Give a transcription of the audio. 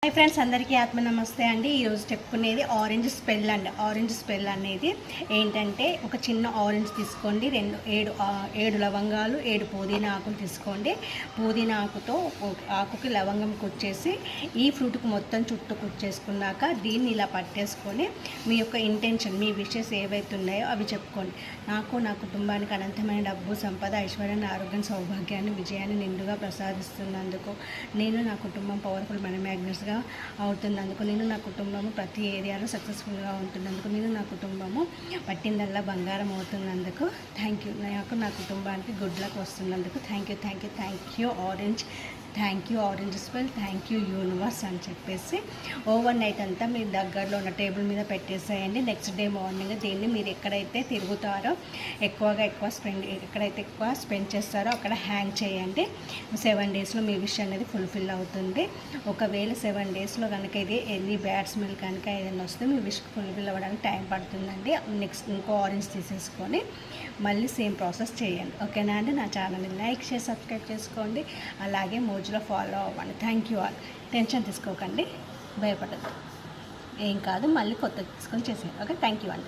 Hi friends, అందరికీ ఆత్మ నమస్తే అండి. ఈరోజు చెప్పుకునేది ఆరెంజ్ స్పెల్ అండి. ఆరెంజ్ స్పెల్ అనేది ఏంటంటే, ఒక చిన్న ఆరెంజ్ తీసుకోండి, ఏడు లవంగాలు, 7 పుదీనా ఆకులు తీసుకోండి. పుదీనా ఆకుతో ఆకుకి లవంగం కుచ్చేసి ఈ ఫ్రూట్కి మొత్తం చుట్టూ కుచ్చేసుకున్నాక దీన్ని ఇలా పట్టేసుకొని మీ యొక్క ఇంటెన్షన్, మీ విషెస్ ఏవైతే ఉన్నాయో అవి చెప్పుకోండి. నా కుటుంబానికి అనంతమైన డబ్బు, సంపద, ఐశ్వర్యాన్ని, ఆరోగ్యం, సౌభాగ్యాన్ని, విజయాన్ని నిండుగా ప్రసాదిస్తున్నందుకు, నేను నా కుటుంబం పవర్ఫుల్ మనీ మ్యాగ్నెట్స్గా అవుతున్నందుకు, నేను నా కుటుంబము ప్రతి ఏరియాలో సక్సెస్ఫుల్గా ఉంటున్నందుకు, నేను నా కుటుంబము పట్టిందల్లా బంగారం అవుతున్నందుకు థ్యాంక్ యూ. నా కుటుంబానికి గుడ్ లక్ వస్తున్నందుకు thank you orange, thank you orange spell, thank you universe అని చెప్పేసి ఓవర్ నైట్ అంతా మీరు దగ్గరలో ఉన్న టేబుల్ మీద పెట్టేసేయండి. నెక్స్ట్ డే మార్నింగ్ దీన్ని మీరు ఎక్కడైతే తిరుగుతారో ఎక్కడైతే ఎక్కువ స్పెండ్ చేస్తారో అక్కడ హ్యాంగ్ చేయండి. 7 డేస్లో మీ విష్ అనేది ఫుల్ఫిల్ అవుతుంది. ఒకవేళ 7 డేస్లో కనుక ఎనీ బ్యాడ్ స్మెల్ కనుక ఏదైనా వస్తే మీ విష్ ఫుల్ఫిల్ అవ్వడానికి టైం పడుతుందండి. నెక్స్ట్ ఇంకో ఆరెంజ్ తీసేసుకొని మళ్ళీ సేమ్ ప్రాసెస్ చేయండి. ఓకేనా అండి? నా ఛానల్ని లైక్ చేసి సబ్స్క్రైబ్ చేసుకోండి. అలాగే మోజులో ఫాలో అవ్వండి. Thank you all. టెన్షన్ తీసుకోకండి, భయపడద్దు, ఏం కాదు, మళ్ళీ కొత్త తీసుకొని చేసేయండి. ఓకే, థ్యాంక్ యూ అండి.